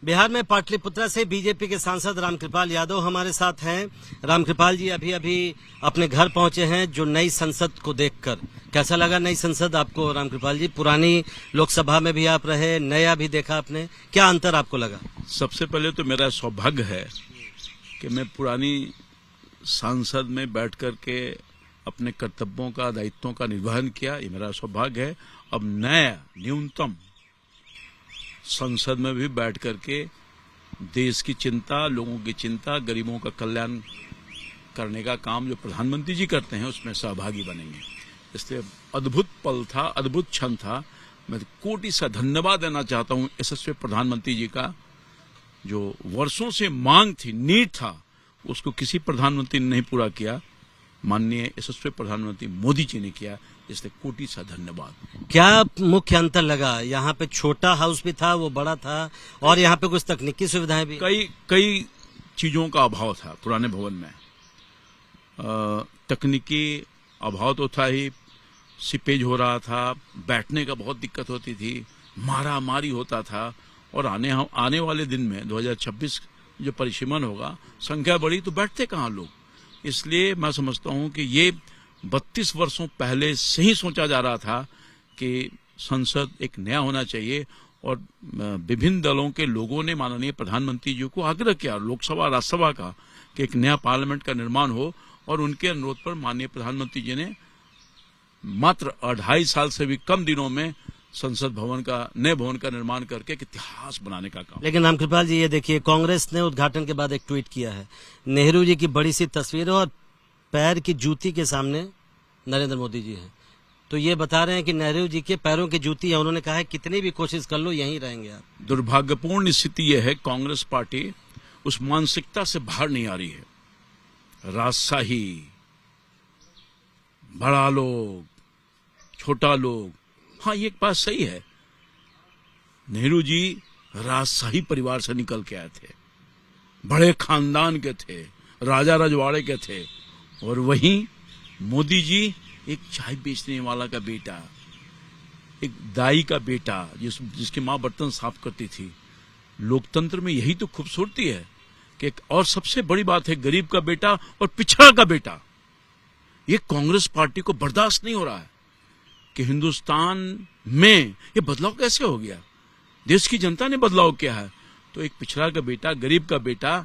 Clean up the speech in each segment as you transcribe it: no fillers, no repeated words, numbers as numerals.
बिहार में पाटलिपुत्रा से बीजेपी के सांसद रामकृपाल यादव हमारे साथ हैं। रामकृपाल जी अभी अभी अपने घर पहुंचे हैं जो नई संसद को देखकर। कैसा लगा नई संसद आपको रामकृपाल जी? पुरानी लोकसभा में भी आप रहे, नया भी देखा आपने, क्या अंतर आपको लगा? सबसे पहले तो मेरा सौभाग्य है कि मैं पुरानी संसद में बैठ करके अपने कर्तव्यों का, दायित्वों का निर्वहन किया, ये मेरा सौभाग्य है। अब नया न्यूनतम संसद में भी बैठ करके देश की चिंता, लोगों की चिंता, गरीबों का कल्याण करने का काम जो प्रधानमंत्री जी करते हैं उसमें सहभागी बनेंगे। इसलिए अद्भुत पल था, अद्भुत क्षण था। मैं कोटि सा धन्यवाद देना चाहता हूं यशस्वी प्रधानमंत्री जी का। जो वर्षों से मांग थी, नीड था, उसको किसी प्रधानमंत्री ने नहीं पूरा किया, माननीय यशस्वी प्रधानमंत्री मोदी जी ने किया, इसलिए कोटि सा धन्यवाद। क्या मुख्य अंतर लगा? यहाँ पे छोटा हाउस भी था, वो बड़ा था, और यहाँ पे कुछ तकनीकी सुविधाएं भी। कई चीजों का अभाव था पुराने भवन में। तकनीकी अभाव तो था ही, सिपेज हो रहा था, बैठने का बहुत दिक्कत होती थी, मारा मारी होता था। और आने वाले दिन में 2026 जो परिसीमन होगा, संख्या बढ़ी तो बैठते कहाँ लोग। इसलिए मैं समझता हूं कि ये 32 वर्षों पहले से ही सोचा जा रहा था कि संसद एक नया होना चाहिए। और विभिन्न दलों के लोगों ने माननीय प्रधानमंत्री जी को आग्रह किया, लोकसभा राज्यसभा का, कि एक नया पार्लियामेंट का निर्माण हो। और उनके अनुरोध पर माननीय प्रधानमंत्री जी ने मात्र 2.5 साल से भी कम दिनों में संसद भवन का, नए भवन का निर्माण करके एक इतिहास बनाने का काम। लेकिन रामकृपाल जी ये देखिए, कांग्रेस ने उद्घाटन के बाद एक ट्वीट किया है, नेहरू जी की बड़ी सी तस्वीर और पैर की जूती के सामने नरेंद्र मोदी जी हैं। तो ये बता रहे हैं कि नेहरू जी के पैरों की जूती है। उन्होंने कहा है कितनी भी कोशिश कर लो यहीं रहेंगे आप। दुर्भाग्यपूर्ण स्थिति यह है, कांग्रेस पार्टी उस मानसिकता से बाहर नहीं आ रही है। राजशाही, बड़ा लोग, छोटा लोग, हाँ ये एक बात सही है, नेहरू जी राजशाही परिवार से निकल के आए थे, बड़े खानदान के थे, राजा रजवाड़े के थे। और वहीं मोदी जी एक चाय बेचने वाला का बेटा, एक दाई का बेटा, जिसकी माँ बर्तन साफ करती थी। लोकतंत्र में यही तो खूबसूरती है कि और सबसे बड़ी बात है, गरीब का बेटा और पिछड़ा का बेटा। ये कांग्रेस पार्टी को बर्दाश्त नहीं हो रहा है कि हिंदुस्तान में ये बदलाव कैसे हो गया। देश की जनता ने बदलाव किया है, तो एक पिछड़ा का बेटा, गरीब का बेटा,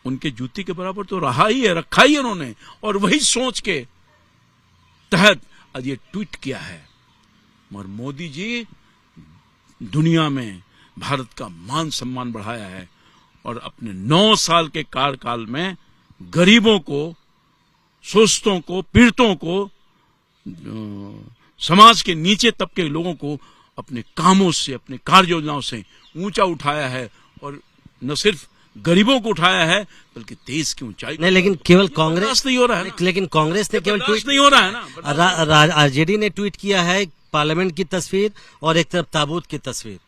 उनके जूती के बराबर तो रहा ही है, रखा ही उन्होंने। और वही सोच के तहत आज ये ट्वीट किया है। मगर मोदी जी दुनिया में भारत का मान सम्मान बढ़ाया है और अपने 9 साल के कार्यकाल में गरीबों को, शोषितों को, पीड़ितों को, समाज के नीचे तबके के लोगों को अपने कामों से, अपने कार्य योजनाओं से ऊंचा उठाया है। और न सिर्फ गरीबों को उठाया है बल्कि देश की ऊंचाई नहीं। लेकिन केवल कांग्रेस नहीं हो रहा है, लेकिन कांग्रेस ने केवल ट्वीट नहीं हो रहा है ना। आरजेडी ने ट्वीट किया है पार्लियामेंट की तस्वीर और एक तरफ ताबूत की तस्वीर।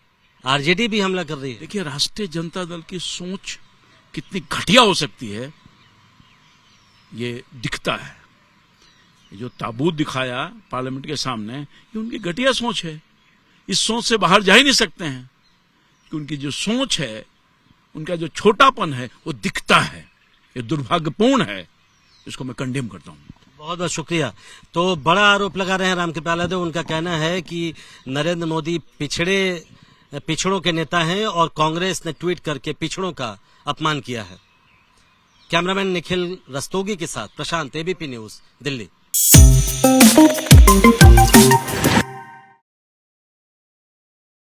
आरजेडी भी हमला कर रही है। देखिए, राष्ट्रीय जनता दल की सोच कितनी घटिया हो सकती है ये दिखता है। जो ताबूत दिखाया पार्लियामेंट के सामने, ये उनकी घटिया सोच है। इस सोच से बाहर जा ही नहीं सकते हैं कि उनकी जो सोच है, उनका जो छोटापन है, वो दिखता है। ये दुर्भाग्यपूर्ण है, इसको मैं कंडेम करता हूं। बहुत बहुत शुक्रिया। तो बड़ा आरोप लगा रहे हैं रामकृपाल यादव। उनका कहना है कि नरेंद्र मोदी पिछड़ों के नेता हैं और कांग्रेस ने ट्वीट करके पिछड़ों का अपमान किया है। कैमरामैन निखिल रस्तोगी के साथ प्रशांत, एबीपी न्यूज, दिल्ली।